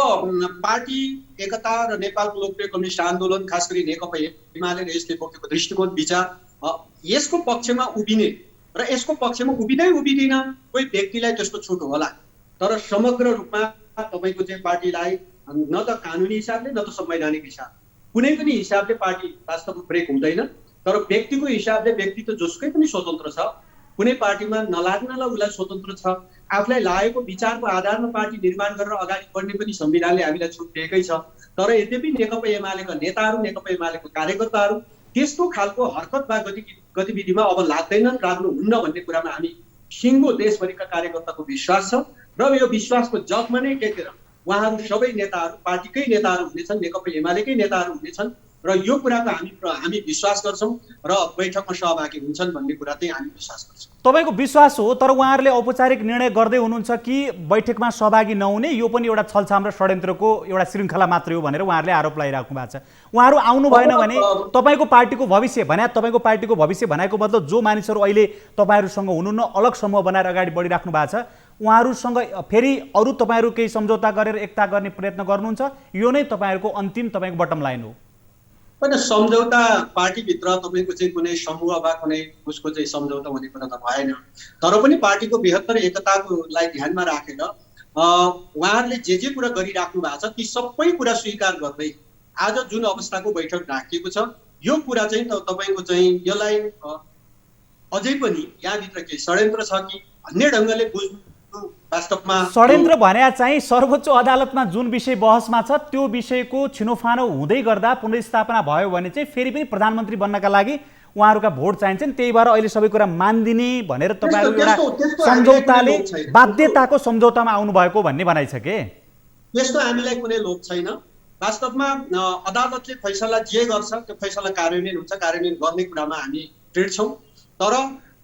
पार्टी एकता र नेपालको लोकप्रिय कम्युनिस्ट आन्दोलन, खास गरी नेकपा एमाले र यसले बोकेको दृष्टिकोण विचार यसको पक्षमा उभिने र यसको पक्षमा उभिँदैन कोही व्यक्तिलाई त्यस्तो छुट होला, तर समग्र रूपमा तपाईँको चाहिँ पार्टीलाई न त कानुनी हिसाबले न त संवैधानिक हिसाब कुनै पनि हिसाबले पार्टी वास्तवमा ब्रेक हुँदैन। तर व्यक्तिको हिसाबले व्यक्ति त जसकै पनि स्वतन्त्र छ, कुनै पार्टीमा नलाग्नलाई उसलाई स्वतन्त्र छ, आफूलाई लागेको विचारको आधारमा पार्टी निर्माण गरेर अगाडि बढ्ने पनि संविधानले हामीलाई छुट दिएकै छ। तर यद्यपि नेकपा एमालेका नेताहरू, नेकपा एमालेको कार्यकर्ताहरू त्यस्तो खालको हरकत वा गतिविधिमा अब लाग्नुहुन्न भन्ने कुरामा हामी सिङ्गो देशभरिका कार्यकर्ताको विश्वास छ र यो विश्वासको जगमा नै टेकेर उहाँहरू सबै नेताहरू पार्टीकै नेताहरू हुनेछन्, नेकपा एमालेकै नेताहरू हुनेछन् र यो कुराको हामी विश्वास गर्छौँ र बैठकमा सहभागी हुन्छन् भन्ने कुरा चाहिँ हामी विश्वास गर्छौँ। तपाईँको विश्वास हो, तर उहाँहरूले औपचारिक निर्णय गर्दै हुनुहुन्छ कि बैठकमा सहभागी नहुने यो पनि एउटा छलछाम र षड्यन्त्रको एउटा श्रृङ्खला मात्रै हो भनेर उहाँहरूले आरोप लगाइराख्नु भएको छ। उहाँहरू आउनु भएन भने तपाईँको पार्टीको भविष्य भनेको मतलब जो मानिसहरू अहिले तपाईँहरूसँग हुनुहुन्न, अलग समूह बनाएर अगाडि बढिराख्नु भएको छ, उहाँहरूसँग फेरि अरू तपाईँहरू केही सम्झौता गरेर एकता गर्ने प्रयत्न गर्नुहुन्छ, यो नै तपाईँहरूको अन्तिम तपाईँको बटम लाइन हो? होइन, सम्झौता पार्टीभित्र तपाईँको चाहिँ कुनै समूह वा कुनै उसको चाहिँ सम्झौता हुने कुरा त भएन। तर पनि पार्टीको बृहत्तर एकताकोलाई ध्यानमा राखेर उहाँहरूले जे कुरा गरिराख्नु भएको छ ती सबै कुरा स्वीकार गर्दै आज जुन अवस्थाको बैठक राखिएको छ यो कुरा चाहिँ तपाईँको चाहिँ यसलाई अझै पनि यहाँभित्र के षड्यन्त्र छ कि भन्ने ढङ्गले बुझ्नु वास्तवमा षड्यन्त्र भने चाहिँ सर्वोच्च अदालतमा जुन विषय बहसमा छ त्यो विषयको छिनोफानो हुँदै गर्दा पुनर्स्थापना भयो भने चाहिँ फेरि पनि प्रधानमन्त्री बन्नका लागि उहाँहरूका भोट चाहिन्छन्, त्यही भएर अहिले सबै कुरा मान्दिने भनेर तपाईँहरू एउटा सम्झौताले बाध्यताको सम्झौतामा आउनुभएको भन्ने भनाइ छ के? त्यस्तो हामीलाई कुनै लोभ छैन। वास्तवमा अदालतले फैसला जे गर्छ त्यो फैसला कार्यान्वयन हुन्छ, कार्यान्वयन गर्ने कुरामा हामी दृढ छौँ। तर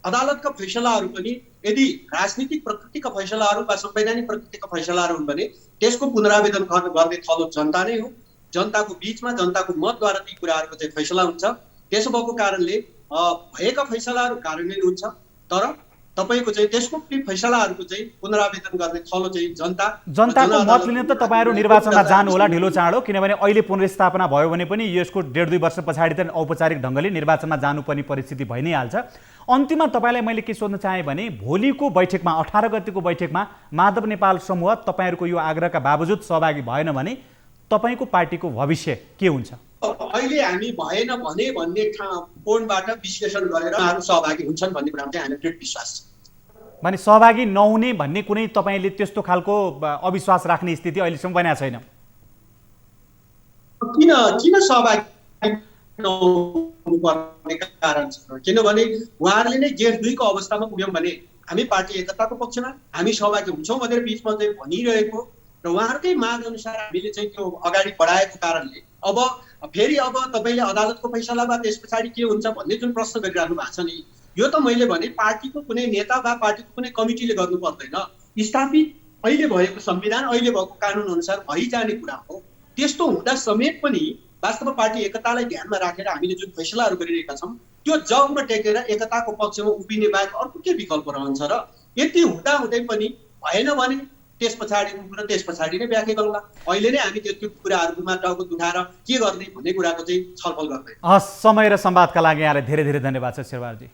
अदालतका फैसलाहरू पनि यदि राजनीतिक प्रकृतिका फैसलाहरू वा संवैधानिक प्रकृतिका फैसलाहरू हुन् भने त्यसको पुनरावेदन गर्ने थलो जनता नै हो। जनताको बिचमा जनताको मतद्वारा ती कुराहरूको चाहिँ फैसला हुन्छ। त्यसो भएको कारणले भएका फैसलाहरू कार्यान्वयन हुन्छ, तर तपाईँको चाहिँ त्यसको फैसलाहरूको चाहिँ पुनरावेदन गर्ने थलो चाहिँ जनताको मत लिन त तपाईँहरू निर्वाचनमा जानु होला ढिलो चाँडो, किनभने अहिले पुनर्स्थापना भयो भने पनि यसको 1.5-2 वर्ष पछाडि त औपचारिक ढङ्गले निर्वाचनमा जानुपर्ने परिस्थिति भइ नै हाल्छ। अन्तिममा तपाईँलाई मैले के सोध्न चाहेँ भने भोलिको बैठकमा 18 गतिको बैठकमा माधव नेपाल समूह तपाईँहरूको यो आग्रहका बावजुद सहभागी भएन भने तपाईँको पार्टीको भविष्य के हुन्छ? अहिले हामी भएन भने भन्ने कोणबाट विश्लेषण गरेर उहाँहरू सहभागी हुन्छन् भन्ने कुरामा चाहिँ हामी दृढ विश्वास छ। भने सहभागी नहुने भन्ने कुनै तपाईँले त्यस्तो खालको अविश्वास राख्ने स्थिति अहिलेसम्म बनेको छैन? किन सहभागी नहुनुपर्ने कारण छ? किनभने उहाँहरूले नै जेठ 2 को अवस्थामा पुग्यौँ भने हामी पार्टी एकताको पक्षमा हामी सहभागी हुन्छौँ भनेर बिचमा चाहिँ भनिरहेको र उहाँहरूकै माग अनुसार हामीले चाहिँ त्यो अगाडि बढाएको कारणले अब फेरि तपाईँले अदालतको फैसला वा त्यस पछाडि के हुन्छ भन्ने जुन प्रश्न गरिराख्नु भएको छ नि, यो त मैले भने पार्टीको कुनै नेता वा पार्टीको कुनै कमिटीले गर्नु पर्दैन। स्थापित अहिले भएको संविधान, अहिले भएको कानुन अनुसार भइजाने कुरा हो। त्यस्तो हुँदा समेत पनि वास्तवमा पार्टी एकतालाई ध्यानमा राखेर हामीले जुन फैसलाहरू गरिरहेका छौँ त्यो जगमा टेकेर एकताको पक्षमा उभिने बाहेक अर्को के विकल्प रहन्छ र? यति हुँदाहुँदै पनि भएन भने त्यस पछाडिको कुरा त्यस पछाडि नै व्याख्या गरौँला। अहिले नै हामी त्यो कुराहरूमा टाउको दुखाएर के गर्ने भन्ने कुराको चाहिँ छलफल गर्दै। समय र संवादका लागि यहाँलाई धेरै धेरै धन्यवाद छ शेरबहादुरजी।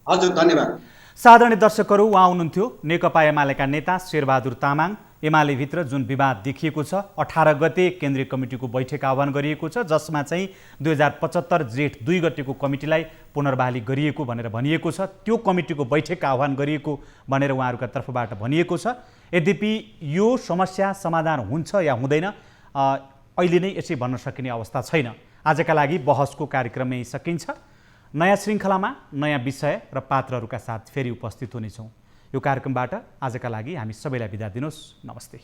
हजुर धन्यवाद। साधारण दर्शकहरू, उहाँ हुनुहुन्थ्यो नेकपा एमालेका नेता शेरबहादुर तामाङ। एमालेभित्र जुन विवाद देखिएको छ, 18 गते केन्द्रीय कमिटीको बैठक आह्वान गरिएको छ, जसमा चाहिँ 2075 जेठ 2 गतेको कमिटीलाई पुनर्बहाली गरिएको भनेर भनिएको छ। त्यो कमिटीको बैठक आह्वान गरिएको भनेर उहाँहरूका तर्फबाट भनिएको छ। यद्यपि यो समस्या समाधान हुन्छ या हुँदैन अहिले नै यसै भन्न सकिने अवस्था छैन। आजका लागि बहसको कार्यक्रम यही सकिन्छ। नयाँ श्रृङ्खलामा नयाँ विषय र पात्रहरूका साथ फेरि उपस्थित हुनेछौँ। यो कार्यक्रमबाट आजका लागि हामी सबैलाई बिदा दिनुहोस्। नमस्ते।